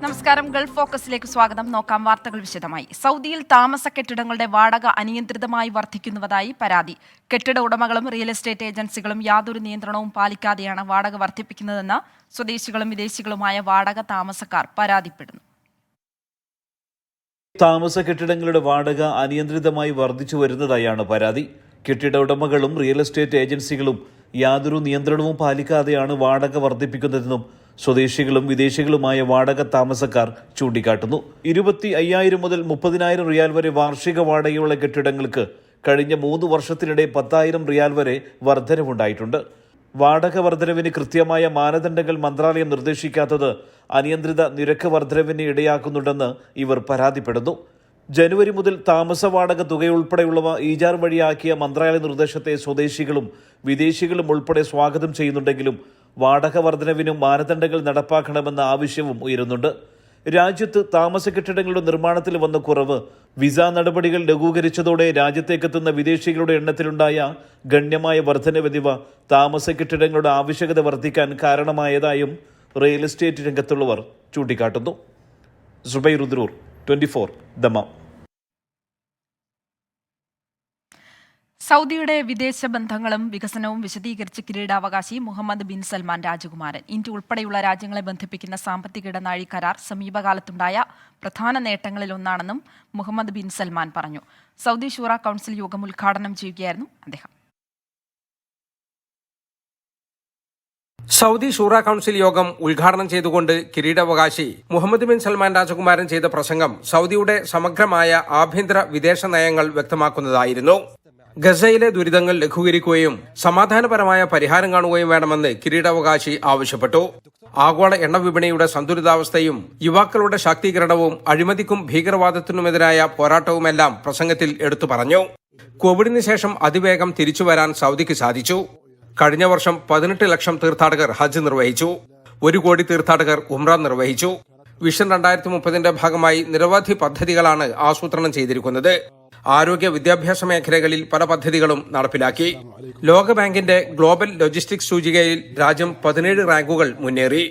നമസ്കാരം. ഗൾഫ് ഫോക്കസിലേക്ക് സ്വാഗതം. നോക്കാം വാർത്തകൾ വിശദമായി. സൗദിയിൽ താമസ കെട്ടിടങ്ങളുടെ വാടക അനിയന്ത്രിതമായി വർദ്ധിക്കുന്നതായി പരാതി. കെട്ടിട ഉടമകളും റിയൽ എസ്റ്റേറ്റ് ഏജൻസികളും യാതൊരു നിയന്ത്രണവും പാലിക്കാതെയാണ് വാടക വർദ്ധിപ്പിക്കുന്നതെന്ന് സ്വദേശികളും വിദേശികളുമായ വാടക താമസക്കാർ പരാതിപ്പെടുന്നു. താമസ കെട്ടിടങ്ങളുടെ വാടക അനിയന്ത്രിതമായി വർദ്ധിച്ചു വരുന്നതായാണ് പരാതി. കെട്ടിട ഉടമകളും റിയൽ എസ്റ്റേറ്റ് ഏജൻസികളും യാതൊരു നിയന്ത്രണവും പാലിക്കാതെയാണ് വാടക വർദ്ധിപ്പിക്കുന്നതെന്നും സ്വദേശികളും വിദേശികളുമായ വാടക താമസക്കാർ ചൂണ്ടിക്കാട്ടുന്നു. 25,000 മുതൽ 30,000 റിയാൽ വരെ വാർഷിക വാടകയുള്ള കെട്ടിടങ്ങൾക്ക് കഴിഞ്ഞ 3 വർഷത്തിനിടെ 10,000 റിയാൽ വരെ വർധനവുണ്ടായിട്ടുണ്ട്. വാടക വർധനവിന് കൃത്യമായ മാനദണ്ഡങ്ങൾ മന്ത്രാലയം നിർദ്ദേശിക്കാത്തത് അനിയന്ത്രിത നിരക്ക് വർധനവിന് ഇടയാക്കുന്നുണ്ടെന്ന് ഇവർ പരാതിപ്പെടുന്നു. ജനുവരി മുതൽ താമസ വാടക തുകയുൾപ്പെടെയുള്ളവ ഈജാർ വഴിയാക്കിയ മന്ത്രാലയ നിർദ്ദേശത്തെ സ്വദേശികളും വിദേശികളും ഉൾപ്പെടെ സ്വാഗതം ചെയ്യുന്നുണ്ടെങ്കിലും വാടക വർധനവിനും മാനദണ്ഡങ്ങൾ നടപ്പാക്കണമെന്ന ആവശ്യവും ഉയരുന്നുണ്ട്. രാജ്യത്ത് താമസ കെട്ടിടങ്ങളുടെ നിർമ്മാണത്തിൽ വന്ന കുറവ്, വിസ നടപടികൾ ലഘൂകരിച്ചതോടെ രാജ്യത്തേക്കെത്തുന്ന വിദേശികളുടെ എണ്ണത്തിലുണ്ടായ ഗണ്യമായ വർധനവ് എന്നിവ താമസ കെട്ടിടങ്ങളുടെ ആവശ്യകത വർദ്ധിക്കാൻ കാരണമായതായും റിയൽ എസ്റ്റേറ്റ് രംഗത്തുള്ളവർ ചൂണ്ടിക്കാട്ടുന്നു. സുബൈർ ഉദ്രൂർ, 24 ദമാം. സൗദിയുടെ വിദേശ ബന്ധങ്ങളും വികസനവും വിശദീകരിച്ച് കിരീടാവകാശി മുഹമ്മദ് ബിൻ സൽമാൻ രാജകുമാരൻ. ഇന്ത്യ ഉൾപ്പെടെയുള്ള രാജ്യങ്ങളെ ബന്ധിപ്പിക്കുന്ന സാമ്പത്തിക ഇടനാഴി കരാർ സമീപകാലത്തുണ്ടായ പ്രധാന നേട്ടങ്ങളിലൊന്നാണെന്നും മുഹമ്മദ് ബിൻ സൽമാൻ പറഞ്ഞു. സൗദി ഷൂറ കൗൺസിൽ യോഗം ഉദ്ഘാടനം ചെയ്യുകയായിരുന്നു അദ്ദേഹം. സൗദി ഷൂറ കൌൺസിൽ യോഗം ഉദ്ഘാടനം ചെയ്തുകൊണ്ട് കിരീടാവകാശി മുഹമ്മദ് ബിൻ സൽമാൻ രാജകുമാരൻ ചെയ്ത പ്രസംഗം സൗദിയുടെ സമഗ്രമായ ആഭ്യന്തര വിദേശ നയങ്ങൾ വ്യക്തമാക്കുന്നതായിരുന്നു. ഗസയിലെ ദുരിതങ്ങൾ ലഘൂകരിക്കുകയും സമാധാനപരമായ പരിഹാരം കാണുകയും വേണമെന്ന് കിരീടാവകാശി ആവശ്യപ്പെട്ടു. ആഗോള എണ്ണ വിപണിയുടെ സന്തുലിതാവസ്ഥയും യുവാക്കളുടെ ശാക്തീകരണവും അഴിമതിക്കും ഭീകരവാദത്തിനുമെതിരായ പോരാട്ടവുമെല്ലാം പ്രസംഗത്തിൽ എടുത്തു പറഞ്ഞു. കോവിഡിന് ശേഷം അതിവേഗം തിരിച്ചുവരാൻ സൗദിക്ക് സാധിച്ചു. കഴിഞ്ഞ വർഷം 18 ലക്ഷം തീർത്ഥാടകർ ഹജ്ജ് നിർവഹിച്ചു. 1 കോടി തീർത്ഥാടകർ ഉംറ നിർവഹിച്ചു. വിഷൻ 2030ന്റെ ഭാഗമായി നിരവധി പദ്ധതികളാണ് ആസൂത്രണം ചെയ്തിരിക്കുന്നത്. ആരോഗ്യ വിദ്യാഭ്യാസ മേഖലകളിൽ പല പദ്ധതികളും നടപ്പിലാക്കി. ലോകബാങ്കിന്റെ ഗ്ലോബൽ ലോജിസ്റ്റിക്സ് സൂചികയിൽ രാജ്യം 17 റാങ്കുകൾ മുന്നേറി.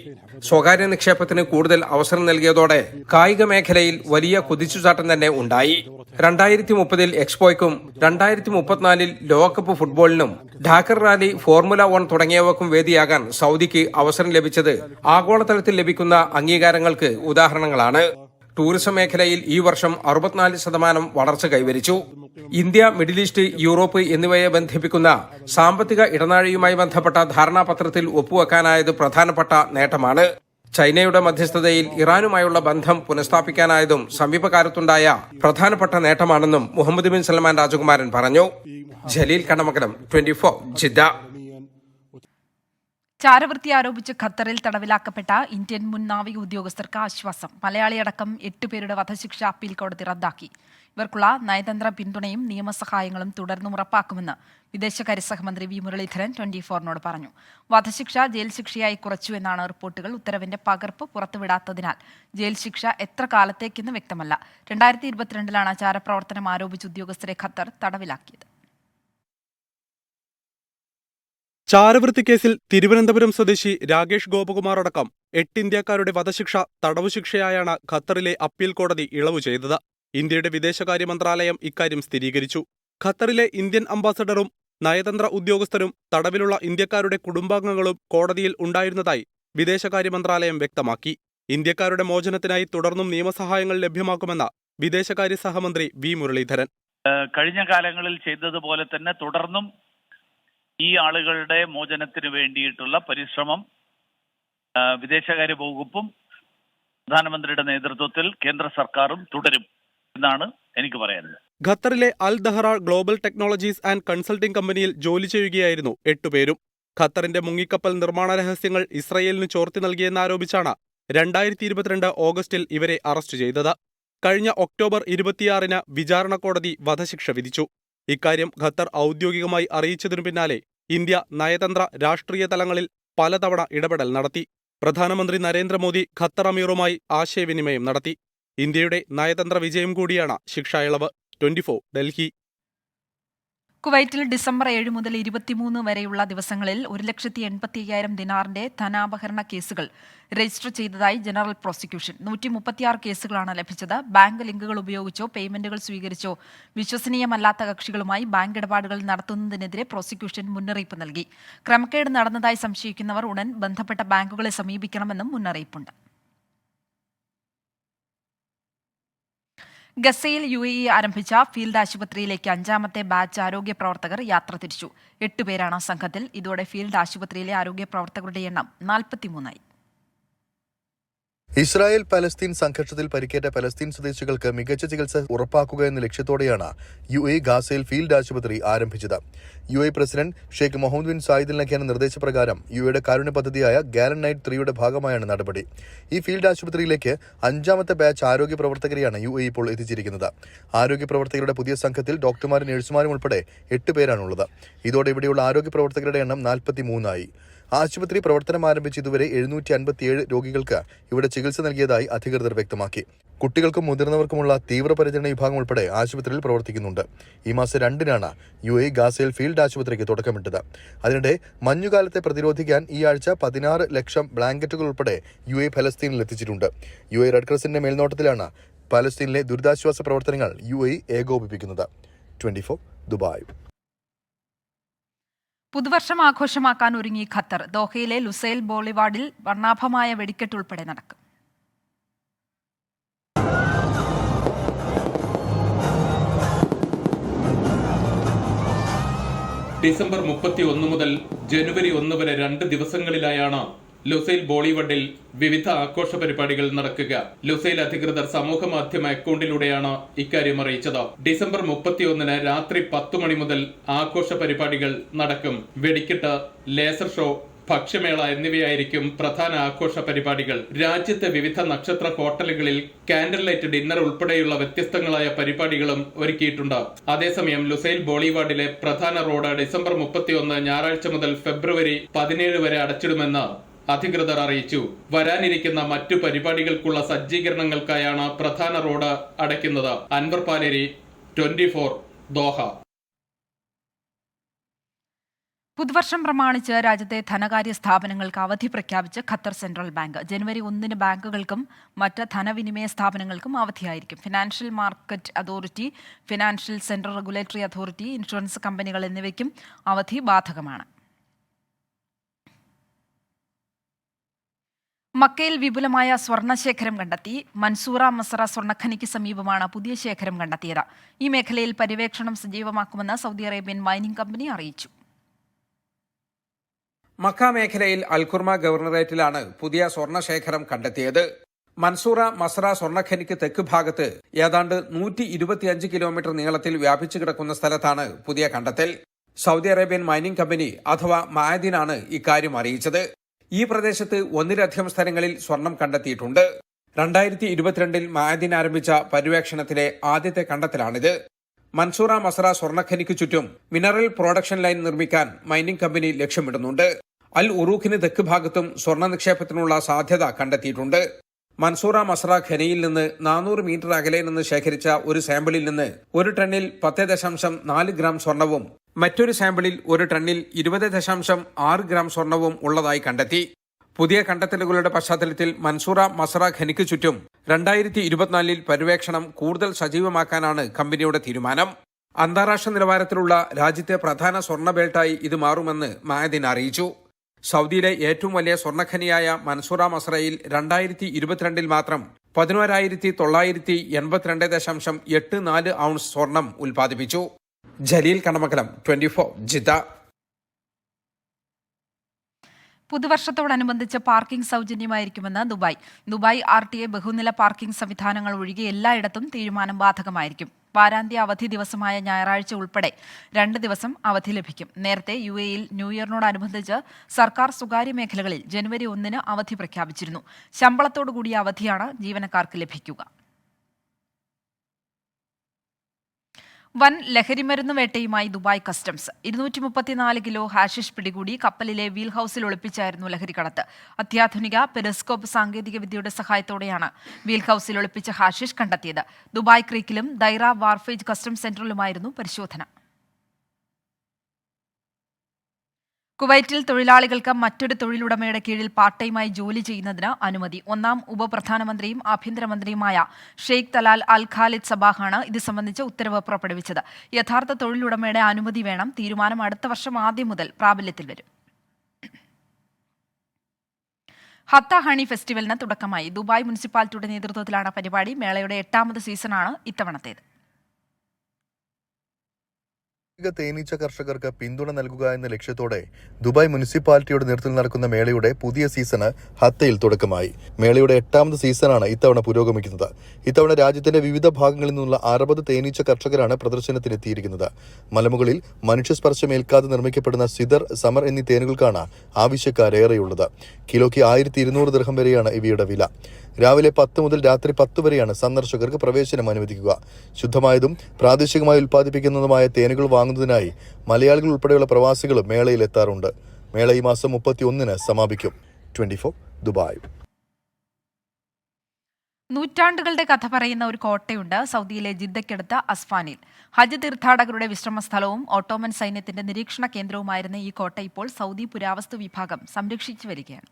സ്വകാര്യ നിക്ഷേപത്തിന് കൂടുതൽ അവസരം നൽകിയതോടെ കായിക മേഖലയിൽ വലിയ കുതിച്ചുചാട്ടം തന്നെ ഉണ്ടായി. 2030 എക്സ്പോയ്ക്കും 2034 ലോകകപ്പ് ഫുട്ബോളിനും ഢാക്കർ റാലി, ഫോർമുല 1 തുടങ്ങിയവക്കും വേദിയാകാൻ സൗദിക്ക് അവസരം ലഭിച്ചത് ആഗോളതലത്തിൽ ലഭിക്കുന്ന അംഗീകാരങ്ങൾക്ക് ഉദാഹരണങ്ങളാണ്. ടൂറിസം മേഖലയിൽ ഈ വർഷം 64% വളർച്ച കൈവരിച്ചു. ഇന്ത്യ, മിഡിൽ ഈസ്റ്റ്, യൂറോപ്പ് എന്നിവയെ ബന്ധിപ്പിക്കുന്ന സാമ്പത്തിക ഇടനാഴിയുമായി ബന്ധപ്പെട്ട ധാരണാപത്രത്തിൽ ഒപ്പുവെക്കാനായത് പ്രധാനപ്പെട്ട നേട്ടമാണ്. ചൈനയുടെ മധ്യസ്ഥതയിൽ ഇറാനുമായുള്ള ബന്ധം പുനഃസ്ഥാപിക്കാനായതും സമീപകാലത്തുണ്ടായ പ്രധാനപ്പെട്ട നേട്ടമാണെന്നും മുഹമ്മദ് ബിൻ സൽമാൻ രാജകുമാരൻ പറഞ്ഞു. ജലീൽ കണ്ണമംഗലം, 24 ജിദ്ദ. ചാരവൃത്തി ആരോപിച്ച് ഖത്തറിൽ തടവിലാക്കപ്പെട്ട ഇന്ത്യൻ മുൻ നാവിക ഉദ്യോഗസ്ഥർക്ക് ആശ്വാസം. മലയാളിയടക്കം 8 പേരുടെ വധശിക്ഷ അപ്പീൽ കോടതി റദ്ദാക്കി. ഇവർക്കുള്ള നയതന്ത്ര പിന്തുണയും നിയമസഹായങ്ങളും തുടർന്നും ഉറപ്പാക്കുമെന്ന് വിദേശകാര്യ സഹമന്ത്രി വി മുരളീധരൻ 24നോട് പറഞ്ഞു. വധശിക്ഷ ജയിൽ ശിക്ഷയായി കുറച്ചു എന്നാണ് റിപ്പോർട്ടുകൾ. ഉത്തരവിന്റെ പകർപ്പ് പുറത്തുവിടാത്തതിനാൽ ജയിൽ ശിക്ഷ എത്ര കാലത്തേക്കെന്ന് വ്യക്തമല്ല. 2022ലാണ് ചാരപ്രവർത്തനം ആരോപിച്ച് ഉദ്യോഗസ്ഥരെ ഖത്തർ തടവിലാക്കിയത്. ചാരവൃത്തി കേസിൽ തിരുവനന്തപുരം സ്വദേശി രാകേഷ് ഗോപകുമാർ അടക്കം 8 ഇന്ത്യക്കാരുടെ വധശിക്ഷ തടവുശിക്ഷയായാണ് ഖത്തറിലെ അപ്പീൽ കോടതി ഇളവ് ചെയ്തത്. ഇന്ത്യയുടെ വിദേശകാര്യ മന്ത്രാലയം ഇക്കാര്യം സ്ഥിരീകരിച്ചു. ഖത്തറിലെ ഇന്ത്യൻ അംബാസഡറും നയതന്ത്ര ഉദ്യോഗസ്ഥരും തടവിലുള്ള ഇന്ത്യക്കാരുടെ കുടുംബാംഗങ്ങളും കോടതിയിൽ ഉണ്ടായിരുന്നതായി വിദേശകാര്യ മന്ത്രാലയം വ്യക്തമാക്കി. ഇന്ത്യക്കാരുടെ മോചനത്തിനായി തുടർന്നും നിയമസഹായങ്ങൾ ലഭ്യമാക്കുമെന്ന് വിദേശകാര്യ സഹമന്ത്രി വി മുരളീധരൻ. കഴിഞ്ഞ കാലങ്ങളിൽ ചെയ്തതുപോലെ തന്നെ തുടർന്നും ഈ ആളുകളുടെ മോചനത്തിന് വേണ്ടിയിട്ടുള്ള പരിശ്രമം വിദേശകാര്യ വകുപ്പും പ്രധാനമന്ത്രിയുടെ നേതൃത്വത്തിൽ കേന്ദ്ര സർക്കാരും തുടരും എന്നാണ് എനിക്ക് പറയാനുള്ളത്. ഖത്തറിലെ Al Dahra global technologies and consulting കമ്പനിയിൽ ജോലി ചെയ്യുകയായിരുന്നു 8 പേരും. ഖത്തറിന്റെ മുങ്ങിക്കപ്പൽ നിർമ്മാണ രഹസ്യങ്ങൾ ഇസ്രയേലിന് ചോർത്തി നൽകിയെന്നാരോപിച്ചാണ് 2022 ഓഗസ്റ്റിൽ ഇവരെ അറസ്റ്റ് ചെയ്തത്. കഴിഞ്ഞ ഒക്ടോബർ 26-ന് വിചാരണ കോടതി വധശിക്ഷ വിധിച്ചു. ഇക്കാര്യം ഖത്തർ ഔദ്യോഗികമായി അറിയിച്ചതിനു പിന്നാലെ ഇന്ത്യ നയതന്ത്ര, രാഷ്ട്രീയ തലങ്ങളിൽ പലതവണ ഇടപെടൽ നടത്തി. പ്രധാനമന്ത്രി നരേന്ദ്രമോദി ഖത്തർ അമീറുമായി ആശയവിനിമയം നടത്തി. ഇന്ത്യയുടെ നയതന്ത്ര വിജയം കൂടിയാണ് ശിക്ഷാ ഇളവ്. 24 ഡൽഹി. കുവൈറ്റിൽ ഡിസംബർ 7 മുതൽ 23 വരെയുള്ള ദിവസങ്ങളിൽ 1,85,000 ദിനാറിന്റെ ധനാപഹരണ കേസുകൾ രജിസ്റ്റർ ചെയ്തതായി ജനറൽ പ്രോസിക്യൂഷൻ. 136 കേസുകളാണ് ലഭിച്ചത്. ബാങ്ക് ലിങ്കുകൾ ഉപയോഗിച്ചോ പേയ്മെന്റുകൾ സ്വീകരിച്ചോ വിശ്വസനീയമല്ലാത്ത കക്ഷികളുമായി ബാങ്ക് ഇടപാടുകൾ നടത്തുന്നതിനെതിരെ പ്രോസിക്യൂഷൻ മുന്നറിയിപ്പ് നൽകി. ക്രമക്കേട് നടന്നതായി സംശയിക്കുന്നവർ ഉടൻ ബന്ധപ്പെട്ട ബാങ്കുകളെ സമീപിക്കണമെന്നും മുന്നറിയിപ്പുണ്ട്. ഗസയിൽ UAE ആരംഭിച്ച ഫീൽഡ് ആശുപത്രിയിലേക്ക് 5ാമത്തെ ബാച്ച് ആരോഗ്യ പ്രവർത്തകർ യാത്ര തിരിച്ചു. 8 പേരാണ് സംഘത്തിൽ. ഇതോടെ ഫീൽഡ് ആശുപത്രിയിലെ ആരോഗ്യ പ്രവർത്തകരുടെ എണ്ണം 43ആയി. ഇസ്രായേൽ പലസ്തീൻ സംഘർഷത്തിൽ പരിക്കേറ്റ പലസ്തീൻ സ്വദേശികൾക്ക് മികച്ച ചികിത്സ ഉറപ്പാക്കുക എന്ന ലക്ഷ്യത്തോടെയാണ് UAE ഗാസയിൽ ഫീൽഡ് ആശുപത്രി ആരംഭിച്ചത്. UAE president Sheikh Mohamed bin Zayed Al നഹ്യാന്റെ നിർദ്ദേശപ്രകാരം UAEയുടെ കാരുണ്യ പദ്ധതിയായ ഗാലൻ നൈറ്റ് 3യുടെ ഭാഗമായാണ് നടപടി. ഈ ഫീൽഡ് ആശുപത്രിയിലേക്ക് 5ാമത്തെ ബാച്ച് ആരോഗ്യ പ്രവർത്തകരെയാണ് UAE ഇപ്പോൾ എത്തിച്ചിരിക്കുന്നത്. ആരോഗ്യ പ്രവർത്തകരുടെ പുതിയ സംഘത്തിൽ ഡോക്ടർമാരും നഴ്സുമാരും ഉൾപ്പെടെ 8 പേരാണുള്ളത്. ഇതോടെ ഇവിടെയുള്ള ആരോഗ്യ പ്രവർത്തകരുടെ എണ്ണം 43ആയി. ആശുപത്രി പ്രവർത്തനം ആരംഭിച്ച് ഇതുവരെ 757 രോഗികൾക്ക് ഇവിടെ ചികിത്സ നൽകിയതായി അധികൃതർ വ്യക്തമാക്കി. കുട്ടികൾക്കും മുതിർന്നവർക്കുമുള്ള തീവ്രപരിചരണ വിഭാഗം ഉൾപ്പെടെ ആശുപത്രിയിൽ പ്രവർത്തിക്കുന്നുണ്ട്. ഈ മാസം 2-നാണ് UAE ഗാസയിൽ ഫീൽഡ് ആശുപത്രിക്ക് തുടക്കമിട്ടത്. അതിനിടെ മഞ്ഞുകാലത്തെ പ്രതിരോധിക്കാൻ ഈ ആഴ്ച 16 ലക്ഷം ബ്ലാങ്കറ്റുകൾ ഉൾപ്പെടെ UAE ഫലസ്തീനിൽ എത്തിച്ചിട്ടുണ്ട്. UAE റെഡ് ക്രസന്റിന്റെ മേൽനോട്ടത്തിലാണ് പലസ്തീനിലെ ദുരിതാശ്വാസ പ്രവർത്തനങ്ങൾ UAE ഏകോപിപ്പിക്കുന്നത്. 24 ദുബായ്. പുതുവർഷം ആഘോഷമാക്കാൻ ഒരുങ്ങി ഖത്തർ. ദോഹയിലെ ലുസൈൽ ബോളിവാർഡിൽ വർണ്ണാഭമായ വെടിക്കെട്ട് ഉൾപ്പെടെ നടക്കും. ഡിസംബർ 31 മുതൽ ജനുവരി 1 വരെ 2 ദിവസങ്ങളിലായാണ് ലുസൈൽ ബോളിവുഡിൽ വിവിധ ആഘോഷ പരിപാടികൾ നടക്കുക. ലുസൈൽ അധികൃതർ സമൂഹ മാധ്യമ അക്കൗണ്ടിലൂടെയാണ് ഇക്കാര്യം അറിയിച്ചത്. ഡിസംബർ 31 രാത്രി 10 മണി മുതൽ ആഘോഷ പരിപാടികൾ നടക്കും. വെടിക്കെട്ട്, ലേസർ ഷോ, ഭക്ഷ്യമേള എന്നിവയായിരിക്കും പ്രധാന ആഘോഷ പരിപാടികൾ. രാജ്യത്തെ വിവിധ നക്ഷത്ര ഹോട്ടലുകളിൽ കാൻഡിൽ ലൈറ്റ് ഡിന്നർ ഉൾപ്പെടെയുള്ള വ്യത്യസ്തങ്ങളായ പരിപാടികളും ഒരുക്കിയിട്ടുണ്ട്. അതേസമയം ലുസൈൽ ബോളിവാർഡിലെ പ്രധാന റോഡ് ഡിസംബർ 31 ഞായറാഴ്ച മുതൽ ഫെബ്രുവരി 17 വരെ അടച്ചിടുമെന്ന് അധികൃതർ അറിയിച്ചു. വരാനിരിക്കുന്ന മറ്റു പരിപാടികൾക്കുള്ള സജ്ജീകരണങ്ങൾക്കായാണ് പ്രധാന റോഡ് അടയ്ക്കുന്നത്. അൻവർ പാലേരി, 24 ദോഹ. പുതുവർഷം പ്രമാണിച്ച് രാജ്യത്തെ ധനകാര്യ സ്ഥാപനങ്ങൾക്ക് അവധി പ്രഖ്യാപിച്ച് ഖത്തർ സെൻട്രൽ ബാങ്ക്. ജനുവരി 1 ബാങ്കുകൾക്കും മറ്റ് ധനവിനിമയ സ്ഥാപനങ്ങൾക്കും അവധിയായിരിക്കും. Financial market authority, financial centre regulatory authority, insurance കമ്പനികൾ എന്നിവയ്ക്കും അവധി ബാധകമാണ്. മക്കയിൽ വിപുലമായ സ്വർണ്ണശേഖരം കണ്ടെത്തി. മൻസൂറ മസറ സ്വർണ്ണഖനിക്ക് സമീപമാണ് പുതിയ ശേഖരം കണ്ടെത്തിയത്. ഈ മേഖലയിൽ പര്യവേക്ഷണം സജീവമാക്കുമെന്ന് സൗദി അറേബ്യൻ മൈനിംഗ് കമ്പനി അറിയിച്ചു. മക്ക മേഖലയിൽ അൽഖുർമ ഗവർണറേറ്റിലാണ് പുതിയ സ്വർണ്ണശേഖരം കണ്ടെത്തിയത്. മൻസൂറ മസറ സ്വർണ്ണഖനിക്ക് തെക്ക് ഭാഗത്ത് ഏതാണ്ട് 125 കിലോമീറ്റർ നീളത്തിൽ വ്യാപിച്ചു കിടക്കുന്ന സ്ഥലത്താണ് പുതിയ കണ്ടെത്തൽ. സൗദി അറേബ്യൻ മൈനിംഗ് കമ്പനി അഥവാ മഅദിനാണ് ഇക്കാര്യം അറിയിച്ചത്. ഈ പ്രദേശത്ത് 1-ലധികം സ്ഥലങ്ങളിൽ സ്വർണം കണ്ടെത്തിയിട്ടുണ്ട്. 2022 മഅദിൻ ആരംഭിച്ച പര്യവേക്ഷണത്തിലെ ആദ്യത്തെ കണ്ടെത്തലാണിത്. മൻസൂറ മസറ സ്വർണ്ണഖനിക്ക് ചുറ്റും മിനറൽ പ്രൊഡക്ഷൻ ലൈൻ നിർമ്മിക്കാൻ മൈനിംഗ് കമ്പനി ലക്ഷ്യമിടുന്നുണ്ട്. അൽ ഉറൂഖിന് തെക്ക് ഭാഗത്തും സ്വർണ്ണ നിക്ഷേപത്തിനുള്ള സാധ്യത കണ്ടെത്തിയിട്ടുണ്ട്. മൻസൂറ മസറ ഖനിയിൽ നിന്ന് 400 മീറ്റർ അകലെ നിന്ന് ശേഖരിച്ച ഒരു സാമ്പിളിൽ നിന്ന് 1 ടണ്ണിൽ 10.4 ഗ്രാം സ്വർണവും മറ്റൊരു സാമ്പിളിൽ 1 ടണ്ണിൽ 20.6 ഗ്രാം സ്വർണവും ഉള്ളതായി കണ്ടെത്തി. പുതിയ കണ്ടെത്തലുകളുടെ പശ്ചാത്തലത്തിൽ മൻസൂറ മസറ ഖനിക്ക് ചുറ്റും 2024 പര്യവേക്ഷണം കൂടുതൽ സജീവമാക്കാനാണ് കമ്പനിയുടെ തീരുമാനം. അന്താരാഷ്ട്ര നിലവാരത്തിലുള്ള രാജ്യത്തെ പ്രധാന സ്വർണ്ണ ബെൽറ്റായി ഇത് മാറുമെന്ന് മഅദിൻ അറിയിച്ചു. സൗദിയിലെ ഏറ്റവും വലിയ സ്വർണ്ണഖനിയായ മൻസൂറ മസറയിൽ 2022 മാത്രം 11,982.84 ഔൺസ് സ്വർണം ഉൽപ്പാദിപ്പിച്ചു. ജലീൽ കണമകലം, 24 ജിദ്ദ. പുതുവർഷത്തോടനുബന്ധിച്ച് പാർക്കിംഗ് സൗജന്യമായിരിക്കുമെന്ന് ദുബായ് RTA ബഹുനില പാർക്കിംഗ് സംവിധാനങ്ങൾ ഒഴികെ എല്ലായിടത്തും തീരുമാനം ബാധകമായിരിക്കും. വാരാന്ത്യ അവധി ദിവസമായ ഞായറാഴ്ച ഉൾപ്പെടെ 2 ദിവസം അവധി ലഭിക്കും. നേരത്തെ UAEയിൽ ന്യൂ ഇയറിനോടനുബന്ധിച്ച് സർക്കാർ സ്വകാര്യ മേഖലകളിൽ ജനുവരി 1 അവധി പ്രഖ്യാപിച്ചിരുന്നു. ശമ്പളത്തോടുകൂടിയ അവധിയാണ് ജീവനക്കാർക്ക് ലഭിക്കുക. വൻ ലഹരിമരുന്ന് വേട്ടയുമായി ദുബായ് കസ്റ്റംസ്. 234 കിലോ ഹാഷിഷ് പിടികൂടി. കപ്പലിലെ വീൽ ഹൌസിൽ ഒളിപ്പിച്ചായിരുന്നു ലഹരിക്കടത്ത്. അത്യാധുനിക പെരിസ്കോപ്പ് സാങ്കേതിക വിദ്യയുടെ സഹായത്തോടെയാണ് വീൽ ഹൌസിൽ ഒളിപ്പിച്ച ഹാഷിഷ് കണ്ടെത്തിയത്. ദുബായ് ക്രീക്കിലും ദൈറ വാർഫേജ് കസ്റ്റംസ് സെന്ററിലുമായിരുന്നു പരിശോധന. കുവൈറ്റിൽ തൊഴിലാളികൾക്ക് മറ്റൊരു തൊഴിലുടമയുടെ കീഴിൽ പാർട്ട് ടൈമായി ജോലി ചെയ്യുന്നതിന് അനുമതി. ഒന്നാം ഉപപ്രധാനമന്ത്രിയും ആഭ്യന്തരമന്ത്രിയുമായ ഷെയ്ഖ് തലാൽ അൽ ഖാലിദ് സബാഹാണ് ഇത് സംബന്ധിച്ച ഉത്തരവ് പുറപ്പെടുവിച്ചത്. യഥാർത്ഥ തൊഴിലുടമയുടെ അനുമതി വേണം. തീരുമാനം അടുത്ത വർഷം ആദ്യം മുതൽ പ്രാബല്യത്തിൽ വരും. ഹത്ത ഹണി ഫെസ്റ്റിവലിന് തുടക്കമായി. ദുബായ് മുനിസിപ്പാലിറ്റിയുടെ നേതൃത്വത്തിലാണ് പരിപാടി. മേളയുടെ 8ാമത് സീസണാണ് ഇത്തവണത്തേത്. തേനീച്ച കർഷകർക്ക് പിന്തുണ നൽകുക എന്ന ലക്ഷ്യത്തോടെ ദുബായ് മുനിസിപ്പാലിറ്റിയുടെ നേതൃത്വത്തിൽ നടക്കുന്ന മേളയുടെ പുതിയ സീസണ് ഹത്തയിൽ തുടക്കമായി. മേളയുടെ 8ാമത് സീസണാണ് ഇത്തവണ പുരോഗമിക്കുന്നത്. ഇത്തവണ രാജ്യത്തിന്റെ വിവിധ ഭാഗങ്ങളിൽ നിന്നുള്ള 60 തേനീച്ച കർഷകരാണ് പ്രദർശനത്തിനെത്തിയിരിക്കുന്നത്. മലമുകളിൽ മനുഷ്യസ്പർശമേൽക്കാതെ നിർമ്മിക്കപ്പെടുന്ന സിദർ, സമർ എന്നീ തേനുകൾക്കാണ് ആവശ്യക്കാരേറെയുള്ളത്. കിലോയ്ക്ക് 1200 ദിർഹം വരെയാണ് ഇവയുടെ വില. രാവിലെ 10 മുതൽ രാത്രി 10 വരെയാണ് സന്ദർശകർക്ക് പ്രവേശനം അനുവദിക്കുക. ശുദ്ധമായതും പ്രാദേശികമായി ഉൽപ്പാദിപ്പിക്കുന്നതുമായ തേനുകൾ വാങ്ങുന്നതിനായി മലയാളികൾ ഉൾപ്പെടെയുള്ള പ്രവാസികളും മേളയിൽ എത്താറുണ്ട്. മേള ഈ മാസം 31-ന് സമാപിക്കും. 24 ദുബായ്. നൂറ്റാണ്ടുകളുടെ കഥ പറയുന്ന ഒരു കോട്ടയുണ്ട് സൗദിയിലെ ജിദ്ദയ്ക്കടുത്ത് അസ്ഫാനിൽ. ഹജ്ജ് തീർത്ഥാടകരുടെ വിശ്രമ സ്ഥലവും ഓട്ടോമൻ സൈന്യത്തിന്റെ നിരീക്ഷണ കേന്ദ്രവുമായിരുന്ന ഈ കോട്ട ഇപ്പോൾ സൗദി പുരാവസ്തു വിഭാഗം സംരക്ഷിച്ചു വരികയാണ്.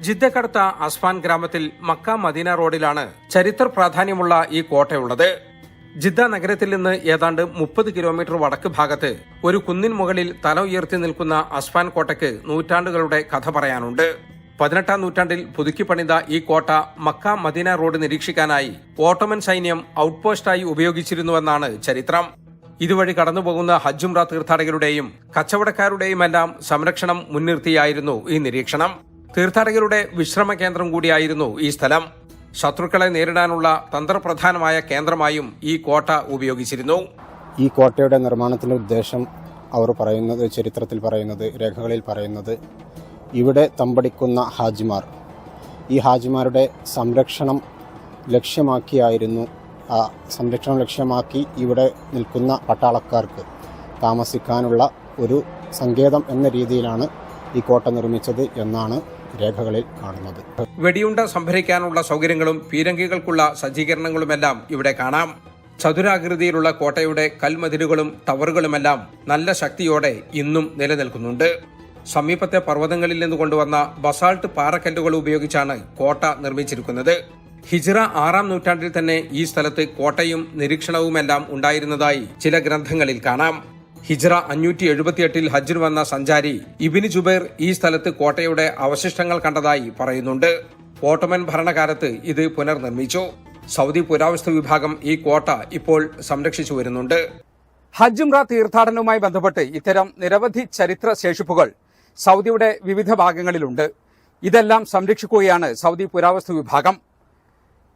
ജിദ്ദക്കടുത്ത അസ്ഫാൻ ഗ്രാമത്തിൽ മക്ക മദീന റോഡിലാണ് ചരിത്ര പ്രാധാന്യമുള്ള ഈ കോട്ടയുള്ളത്. ജിദ്ദ നഗരത്തിൽ നിന്ന് ഏതാണ്ട് 30 കിലോമീറ്റർ വടക്ക് ഭാഗത്ത് ഒരു കുന്നിൻ മുകളിൽ തല ഉയർത്തി നിൽക്കുന്ന അസ്ഫാൻ കോട്ടയ്ക്ക് നൂറ്റാണ്ടുകളുടെ കഥ പറയാനുണ്ട്. 18ാം നൂറ്റാണ്ടിൽ പുതുക്കി പണിത ഈ കോട്ട മക്ക മദീന റോഡ് നിരീക്ഷിക്കാനായി ഓട്ടോമൻ സൈന്യം ഔട്ട്പോസ്റ്റായി ഉപയോഗിച്ചിരുന്നുവെന്നാണ് ചരിത്രം. ഇതുവഴി കടന്നുപോകുന്ന ഹജ്ജുംറ തീർത്ഥാടകരുടെയും കച്ചവടക്കാരുടെയുമെല്ലാം സംരക്ഷണം മുൻനിർത്തിയായിരുന്നു ഈ നിരീക്ഷണം. തീർത്ഥാടകരുടെ വിശ്രമ കേന്ദ്രം കൂടിയായിരുന്നു ഈ സ്ഥലം. ശത്രുക്കളെ നേരിടാനുള്ള തന്ത്രപ്രധാനമായ കേന്ദ്രമായും ഈ കോട്ട ഉപയോഗിച്ചിരുന്നു. ഈ കോട്ടയുടെ നിർമ്മാണത്തിന്റെ ഉദ്ദേശം അവർ പറയുന്നത്, ചരിത്രത്തിൽ പറയുന്നത്, രേഖകളിൽ പറയുന്നത്, ഇവിടെ തമ്പടിക്കുന്ന ഹാജിമാർ, ഈ ഹാജിമാരുടെ സംരക്ഷണം ലക്ഷ്യമാക്കിയായിരുന്നു. ആ സംരക്ഷണം ലക്ഷ്യമാക്കി ഇവിടെ നിൽക്കുന്ന പട്ടാളക്കാർക്ക് താമസിക്കാനുള്ള ഒരു സങ്കേതം എന്ന രീതിയിലാണ് ഈ കോട്ട നിർമ്മിച്ചത് എന്നാണ് രേഖകളിൽ കാണുന്നത്. വെടിയുണ്ട സംഭരിക്കാനുള്ള സൗകര്യങ്ങളും പീരങ്കികൾക്കുള്ള സജ്ജീകരണങ്ങളുമെല്ലാം ഇവിടെ കാണാം. ചതുരാകൃതിയിലുള്ള കോട്ടയുടെ കൽമതിലുകളും ടവറുകളുമെല്ലാം നല്ല ശക്തിയോടെ ഇന്നും നിലനിൽക്കുന്നുണ്ട്. സമീപത്തെ പർവ്വതങ്ങളിൽ നിന്ന് കൊണ്ടുവന്ന ബസാൾട്ട് പാറക്കല്ലുകൾ ഉപയോഗിച്ചാണ് കോട്ട നിർമ്മിച്ചിരിക്കുന്നത്. ഹിജ്റ 6ാം നൂറ്റാണ്ടിൽ തന്നെ ഈ സ്ഥലത്ത് കോട്ടയും നിരീക്ഷണവുമെല്ലാം ഉണ്ടായിരുന്നതായി ചില ഗ്രന്ഥങ്ങളിൽ കാണാം. ഹിജ്റ 578-ൽ ഹജ്ജിന് വന്ന സഞ്ചാരി ഇബ്നു ജുബൈർ ഈ സ്ഥലത്ത് കോട്ടയുടെ അവശിഷ്ടങ്ങൾ കണ്ടതായി പറയുന്നുണ്ട്. ഓട്ടോമൻ ഭരണകാലത്ത് ഇത് പുനർനിർമ്മിച്ചു. സൗദി പുരാവസ്തു വിഭാഗം ഈ കോട്ട ഇപ്പോൾ സംരക്ഷിച്ചു വരുന്നുണ്ട്. ഹജ്ജുംറ തീർത്ഥാടനവുമായി ബന്ധപ്പെട്ട് ഇത്തരം നിരവധി ചരിത്ര ശേഷിപ്പുകൾ സൗദിയുടെ വിവിധ ഭാഗങ്ങളിലുണ്ട്. ഇതെല്ലാം സംരക്ഷിക്കുകയാണ് സൗദി പുരാവസ്തു വിഭാഗം.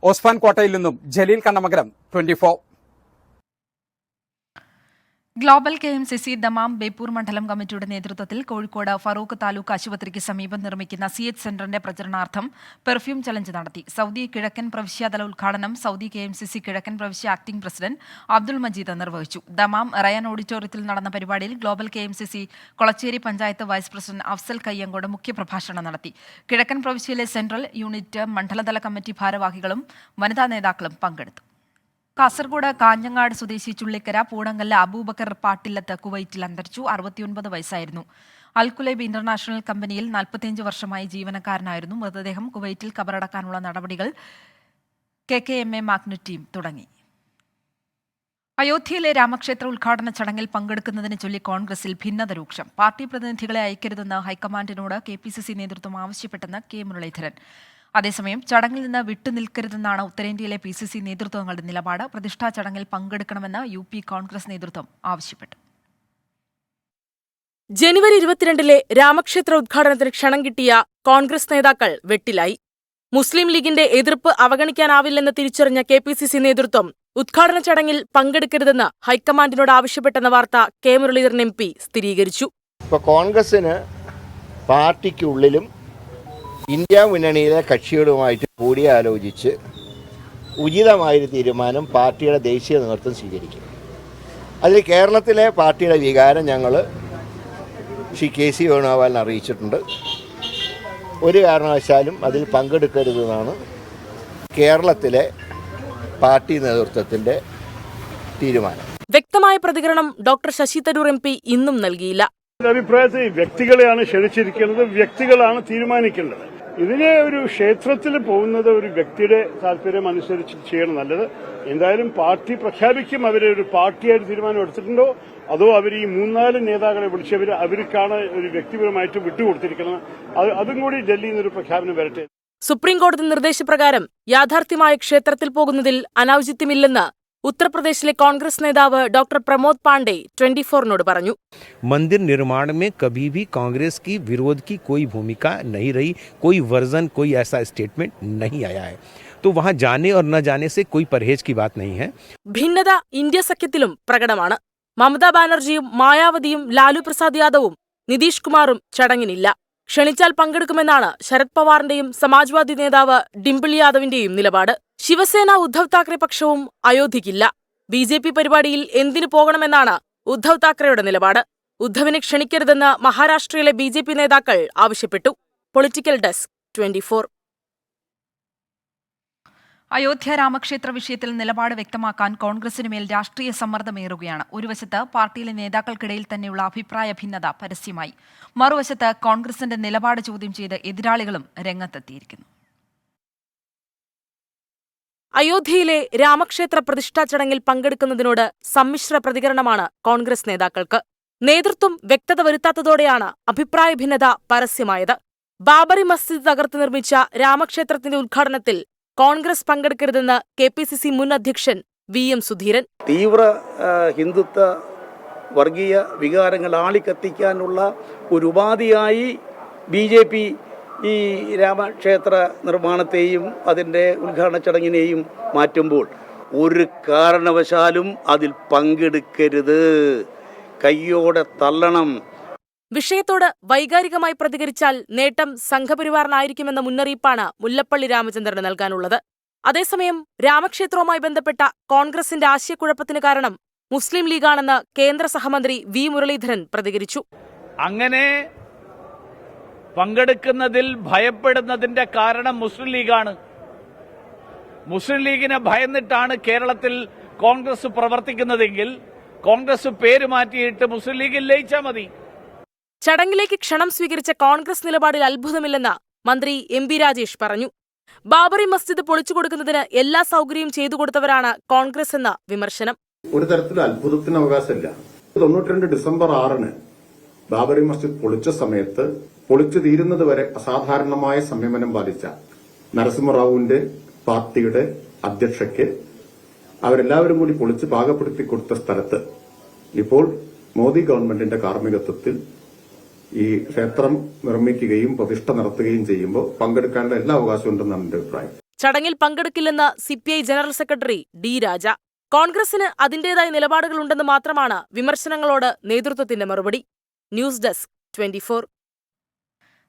ഓസ്ഫാൻ കോട്ടയിൽ നിന്നും Jaleel Kannamangalam, 24. Global KMCC Dammam Beypore മണ്ഡലം കമ്മിറ്റിയുടെ നേതൃത്വത്തിൽ കോഴിക്കോട് ഫറൂഖ് താലൂക്ക് ആശുപത്രിക്ക് സമീപം നിർമ്മിക്കുന്ന CH സെന്ററിന്റെ പ്രചരണാർത്ഥം പെർഫ്യൂം ചലഞ്ച് നടത്തി. സൗദി കിഴക്കൻ പ്രവിശ്യാതല ഉദ്ഘാടനം സൗദി KMCC കിഴക്കൻ പ്രവിശ്യ ആക്ടിംഗ് പ്രസിഡന്റ് അബ്ദുൾ മജീദ് നിർവഹിച്ചു. ദമാം റയാൻ ഓഡിറ്റോറിയത്തിൽ നടന്ന പരിപാടിയിൽ global KMCC Kolachery panchayat vice president Afsal Kayyankode മുഖ്യപ്രഭാഷണം നടത്തി. കിഴക്കൻ പ്രവിശ്യയിലെ സെൻട്രൽ യൂണിറ്റ് മണ്ഡലതല കമ്മിറ്റി ഭാരവാഹികളും വനിതാ നേതാക്കളും പങ്കെടുത്തു. കാസർഗോഡ് കാഞ്ഞങ്ങാട് സ്വദേശി ചുള്ളിക്കര പൂടങ്കല്ല അബൂബക്കർ പാട്ടില്ലത്ത് കുവൈറ്റിൽ അന്തരിച്ചു. 69 വയസ്സായിരുന്നു. അൽകുലൈബ് ഇന്റർനാഷണൽ കമ്പനിയിൽ 45 വർഷമായി ജീവനക്കാരനായിരുന്നു. മൃതദേഹം കുവൈറ്റിൽ കബറടക്കാനുള്ള നടപടികൾ KKMA മാഗ്നറ്റ് ടീം തുടങ്ങി. അയോധ്യയിലെ രാമക്ഷേത്ര ഉദ്ഘാടന ചടങ്ങിൽ പങ്കെടുക്കുന്നതിനെ ചൊല്ലി കോൺഗ്രസിൽ ഭിന്നത രൂക്ഷം. പാർട്ടി പ്രതിനിധികളെ അയക്കരുതെന്ന് ഹൈക്കമാൻഡിനോട് KPCC നേതൃത്വം ആവശ്യപ്പെട്ടെന്ന് K മുരളീധരൻ. അതേസമയം ചടങ്ങിൽ നിന്ന് വിട്ടുനിൽക്കരുതെന്നാണ് ഉത്തരേന്ത്യയിലെ PCC നേതൃത്വങ്ങളുടെ നിലപാട്. പ്രതിഷ്ഠാ ചടങ്ങിൽ പങ്കെടുക്കണമെന്ന് UP കോൺഗ്രസ് നേതൃത്വം ആവശ്യപ്പെട്ടു. ജനുവരി 22-ലെ രാമക്ഷേത്ര ഉദ്ഘാടനത്തിന് ക്ഷണം കിട്ടിയ കോൺഗ്രസ് നേതാക്കൾ വെട്ടിലായി. മുസ്ലിം ലീഗിന്റെ എതിർപ്പ് അവഗണിക്കാനാവില്ലെന്ന് തിരിച്ചറിഞ്ഞ KPCC നേതൃത്വം ഉദ്ഘാടന ചടങ്ങിൽ പങ്കെടുക്കരുതെന്ന് ഹൈക്കമാൻഡിനോട് ആവശ്യപ്പെട്ടെന്ന വാർത്ത K മുരളീധരൻ MP സ്ഥിരീകരിച്ചു. ഇപ്പോൾ കോൺഗ്രസിന് പാർട്ടിക്കുള്ളിലും ഇന്ത്യ മുന്നണിയിലെ കക്ഷികളുമായിട്ട് കൂടിയാലോചിച്ച് ഉചിതമായൊരു തീരുമാനം പാർട്ടിയുടെ ദേശീയ നേതൃത്വം സ്വീകരിക്കും. അതിൽ കേരളത്തിലെ പാർട്ടിയുടെ വികാരം ഞങ്ങൾ ശ്രീ KC വേണുഗോപാലിനെ അറിയിച്ചിട്ടുണ്ട്. ഒരു കാരണവശാലും അതിൽ പങ്കെടുക്കരുതെന്നാണ് കേരളത്തിലെ പാർട്ടി നേതൃത്വത്തിൻ്റെ തീരുമാനം. വ്യക്തമായ പ്രതികരണം ഡോക്ടർ ശശി തരൂർ MP ഇന്നും നൽകിയില്ല. അഭിപ്രായത്തിൽ വ്യക്തികളെയാണ് ക്ഷണിച്ചിരിക്കുന്നത്, വ്യക്തികളാണ് തീരുമാനിക്കേണ്ടത്. ഇതിനെ ഒരു ക്ഷേത്രത്തിൽ പോകുന്നത് ഒരു വ്യക്തിയുടെ താല്പര്യം അനുസരിച്ച് ചെയ്യണം നല്ലത്. എന്തായാലും പാർട്ടി പ്രഖ്യാപിക്കും. അവരെ ഒരു പാർട്ടിയായിട്ട് തീരുമാനം എടുത്തിട്ടുണ്ടോ അതോ അവർ ഈ 3-4 നേതാക്കളെ വിളിച്ചവർ അവർക്കാണ് ഒരു വ്യക്തിപരമായിട്ട് വിട്ടുകൊടുത്തിരിക്കുന്നത്. അതും കൂടി ഡൽഹിയിൽ നിന്നൊരു പ്രഖ്യാപനം വരട്ടെ. സുപ്രീംകോടതി നിർദ്ദേശപ്രകാരം യാഥാർത്ഥ്യമായ ക്ഷേത്രത്തിൽ പോകുന്നതിൽ അനൌചിത്യമില്ലെന്ന് ഉത്തർപ്രദേശിലെ കോൺഗ്രസ് നേതാവ് ഡോക്ടർ പ്രമോദ് പാണ്ഡെ 24-നോട് പറഞ്ഞു. मंदिर निर्माण में कभी भी कांग्रेस की विरोध की कोई भूमिका नहीं रही, कोई वर्जन, कोई ऐसा स्टेटमेंट नहीं आया है. तो वहां जाने और न जाने से कोई परहेज की बात नहीं है. ഭിന്നത ഇന്ത്യ സഖ്യത്തിലും പ്രകടമാണ്. മമതാ ബാനർജിയും മായാവതിയും ലാലു പ്രസാദ് യാദവും നിതീഷ് കുമാറും ചടങ്ങിനില്ല. ക്ഷണിച്ചാൽ പങ്കെടുക്കുമെന്നാണ് ശരത് പവാറിന്റെയും സമാജ്വാദി നേതാവ് ഡിംപിൾ യാദവിന്റെയും നിലപാട്. ശിവസേന ഉദ്ധവ് താക്കറെ പക്ഷവും അയോധ്യയ്ക്കില്ല. BJP പരിപാടിയിൽ എന്തിനു പോകണമെന്നാണ് ഉദ്ധവ് താക്കറെയുടെ നിലപാട്. ഉദ്ധവിനെ ക്ഷണിക്കരുതെന്ന് മഹാരാഷ്ട്രയിലെ BJP നേതാക്കൾ ആവശ്യപ്പെട്ടു. Political desk 24. അയോധ്യ രാമക്ഷേത്ര വിഷയത്തിൽ നിലപാട് വ്യക്തമാക്കാൻ കോൺഗ്രസിനുമേൽ രാഷ്ട്രീയ സമ്മർദ്ദമേറുകയാണ്. ഒരു വശത്ത് പാർട്ടിയിലെ നേതാക്കൾക്കിടയിൽ തന്നെയുള്ള അഭിപ്രായ ഭിന്നത പരസ്യമായി, മറുവശത്ത് കോൺഗ്രസിന്റെ നിലപാട് ചോദ്യം ചെയ്ത് എതിരാളികളും രംഗത്തെത്തിയിരിക്കുന്നു. അയോധ്യയിലെ രാമക്ഷേത്ര പ്രതിഷ്ഠാ ചടങ്ങിൽ പങ്കെടുക്കുന്നതിനോട് സമ്മിശ്ര പ്രതികരണമാണ് കോൺഗ്രസ് നേതാക്കൾക്ക്. നേതൃത്വം വ്യക്തത വരുത്താത്തതോടെയാണ് അഭിപ്രായ ഭിന്നത പരസ്യമായത്. ബാബറി മസ്ജിദ് തകർത്ത് നിർമ്മിച്ച രാമക്ഷേത്രത്തിന്റെ ഉദ്ഘാടനത്തിൽ കോൺഗ്രസ് പങ്കെടുക്കരുതെന്ന് KPCC മുൻ അധ്യക്ഷൻ VM സുധീരൻ. തീവ്ര ഹിന്ദുത്വ വർഗീയ വികാരങ്ങൾ ആളിക്കത്തിക്കാനുള്ള ഒരു ഉപാധിയായി BJP ഈ രാമക്ഷേത്ര നിർമ്മാണത്തെയും അതിൻ്റെ ഉദ്ഘാടന ചടങ്ങിനെയും മാറ്റുമ്പോൾ ഒരു കാരണവശാലും അതിൽ പങ്കെടുക്കരുത്, കയ്യോടെ തള്ളണം. വിഷയത്തോട് വൈകാരികമായി പ്രതികരിച്ചാൽ നേട്ടം സംഘപരിവാറിനായിരിക്കുമെന്ന മുന്നറിയിപ്പാണ് മുല്ലപ്പള്ളി രാമചന്ദ്രന് നൽകാനുള്ളത്. അതേസമയം രാമക്ഷേത്രവുമായി ബന്ധപ്പെട്ട കോൺഗ്രസിന്റെ ആശയക്കുഴപ്പത്തിന് കാരണം മുസ്ലിം ലീഗാണെന്ന് കേന്ദ്ര സഹമന്ത്രി V മുരളീധരൻ പ്രതികരിച്ചു. അങ്ങനെ പങ്കെടുക്കുന്നതിൽ ഭയപ്പെടുന്നതിന്റെ കാരണം മുസ്ലിം ലീഗാണ്. മുസ്ലിം ലീഗിനെ ഭയന്നിട്ടാണ് കേരളത്തിൽ കോൺഗ്രസ് പ്രവർത്തിക്കുന്നതെങ്കിൽ കോൺഗ്രസ് പേര് മാറ്റിയിട്ട് മുസ്ലിം ലീഗിൽ ലയിച്ചാൽ മതി. ചടങ്ങിലേക്ക് ക്ഷണം സ്വീകരിച്ച കോൺഗ്രസ് നിലപാടിൽ അത്ഭുതമില്ലെന്ന് മന്ത്രി MB രാജേഷ് പറഞ്ഞു. ബാബറി മസ്ജിദ് പൊളിച്ചുകൊടുക്കുന്നതിന് എല്ലാ സൗകര്യവും ചെയ്തു കൊടുത്തവരാണ് കോൺഗ്രസ് എന്ന വിമർശനം. ഒരു തരത്തിലും അത്ഭുതത്തിന് അവകാശമില്ല. 92 ഡിസംബർ 6 ബാബറി മസ്ജിദ് പൊളിച്ച സമയത്ത് പൊളിച്ചു തീരുന്നത് വരെ അസാധാരണമായ സംയമനം പാലിച്ച നരസിംഹറാവുവിന്റെ പാർട്ടിയുടെ അധ്യക്ഷയ്ക്ക് അവരെല്ലാവരും കൂടി പൊളിച്ച് പാകപ്പെടുത്തി കൊടുത്ത സ്ഥലത്ത് ഇപ്പോൾ മോദി ഗവൺമെന്റിന്റെ കാർമ്മികത്വത്തിൽ ഈ ക്ഷേത്രം നിർമ്മിക്കുകയും പ്രതിഷ്ഠ നടത്തുകയും ചെയ്യുമ്പോൾ പങ്കെടുക്കാനുള്ള എല്ലാ അവകാശവും ഉണ്ടെന്നാണ് എന്റെ അഭിപ്രായം. ചടങ്ങിൽ പങ്കെടുക്കില്ലെന്ന് CPI ജനറൽ സെക്രട്ടറി D രാജ. കോൺഗ്രസിന് അതിന്റേതായ നിലപാടുകളുണ്ടെന്ന് മാത്രമാണ് വിമർശനങ്ങളോട് നേതൃത്വത്തിന്റെ മറുപടി. News desk 24.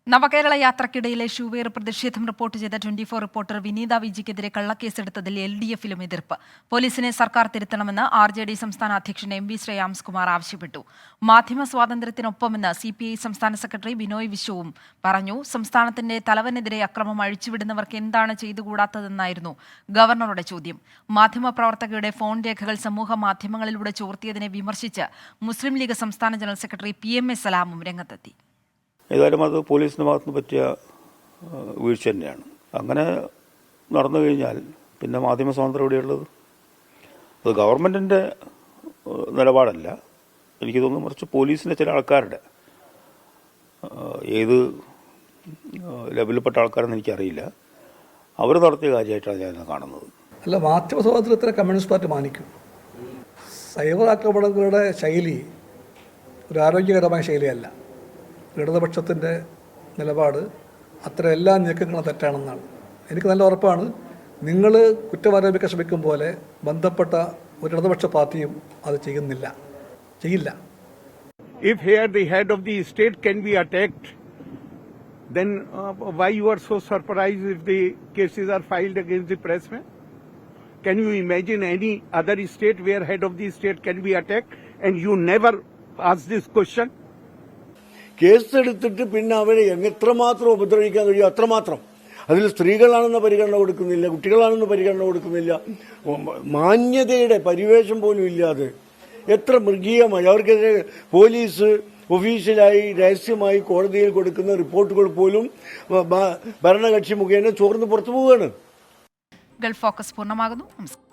നവകേരള യാത്രക്കിടയിലെ ഷൂവേർ പ്രതിഷേധം റിപ്പോർട്ട് ചെയ്ത 24 റിപ്പോർട്ടർ വിനീത വിജിക്കെതിരെ കള്ളക്കേസെടുത്തതിൽ LDFിലും എതിർപ്പ്. പോലീസിനെ സർക്കാർ തിരുത്തണമെന്ന് RJD സംസ്ഥാന അധ്യക്ഷൻ MV ശ്രേയാംസ് കുമാർ ആവശ്യപ്പെട്ടു. മാധ്യമ സ്വാതന്ത്ര്യത്തിനൊപ്പമെന്ന് CPI സംസ്ഥാന സെക്രട്ടറി ബിനോയ് വിശ്വവും പറഞ്ഞു. സംസ്ഥാനത്തിന്റെ തലവനെതിരെ അക്രമം അഴിച്ചുവിടുന്നവർക്ക് എന്താണ് ചെയ്തുകൂടാത്തതെന്നായിരുന്നു ഗവർണറുടെ ചോദ്യം. മാധ്യമപ്രവർത്തകരുടെ ഫോൺ രേഖകൾ സമൂഹ മാധ്യമങ്ങളിലൂടെ ചോർത്തിയതിനെ വിമർശിച്ച് മുസ്ലിം ലീഗ് സംസ്ഥാന ജനറൽ സെക്രട്ടറി PMA സലാമും രംഗത്തെത്തി. ഏതായാലും അത് പോലീസിൻ്റെ ഭാഗത്തുനിന്ന് പറ്റിയ വീഴ്ച തന്നെയാണ്. അങ്ങനെ നടന്നു കഴിഞ്ഞാൽ പിന്നെ മാധ്യമ സ്വാതന്ത്ര്യം എവിടെയുള്ളത്? അത് ഗവൺമെൻറ്റിൻ്റെ നിലപാടല്ല, എനിക്ക് തോന്നുന്നു മറിച്ച് പോലീസിൻ്റെ ചില ആൾക്കാരുടെ, ഏത് ലെവലിൽപ്പെട്ട ആൾക്കാരെന്ന് എനിക്കറിയില്ല, അവർ നടത്തിയ കാര്യമായിട്ടാണ് ഞാൻ കാണുന്നത്. അല്ല, മാധ്യമ സ്വാതന്ത്ര്യത്തിന് കമ്മ്യൂണിസ്റ്റ് പാർട്ടി മാനിക്കും. സൈബർ ആക്രമണങ്ങളുടെ ശൈലി ഒരു ആരോഗ്യകരമായ ശൈലിയല്ല. ഇടതുപക്ഷത്തിൻ്റെ നിലപാട് അത്ര എല്ലാ നീക്കങ്ങളും തെറ്റാണെന്നാണ്. എനിക്ക് നല്ല ഉറപ്പാണ്, നിങ്ങൾ കുറ്റമാരോപിക്കാൻ ശ്രമിക്കും പോലെ ബന്ധപ്പെട്ട ഒരു ഇടതുപക്ഷ പാർട്ടിയും അത് ചെയ്യില്ല. If here the head of the state can be attacked, then why you are so surprised if the cases are filed against the pressman? Can you imagine any other state where head of the state can be attacked and you never ask this question? കേസെടുത്തിട്ട് പിന്നെ അവരെ എത്രമാത്രം ഉപദ്രവിക്കാൻ കഴിയും അത്രമാത്രം. അതിൽ സ്ത്രീകളാണെന്ന് പരിഗണന കൊടുക്കുന്നില്ല, കുട്ടികളാണെന്ന് പരിഗണന കൊടുക്കുന്നില്ല, മാന്യതയുടെ പരിവേഷം പോലും ഇല്ലാതെ എത്ര മൃഗീയമായി അവർക്കെതിരെ പോലീസ് ഒഫീഷ്യലായി രഹസ്യമായി കോടതിയിൽ കൊടുക്കുന്ന റിപ്പോർട്ടുകൾ പോലും ഭരണകക്ഷി മുഖേന ചോർന്ന് പുറത്തു പോവുകയാണ്. ഗൾഫ് ഫോക്കസ് പൂർണ്ണമാകുന്നു. നമസ്കാരം.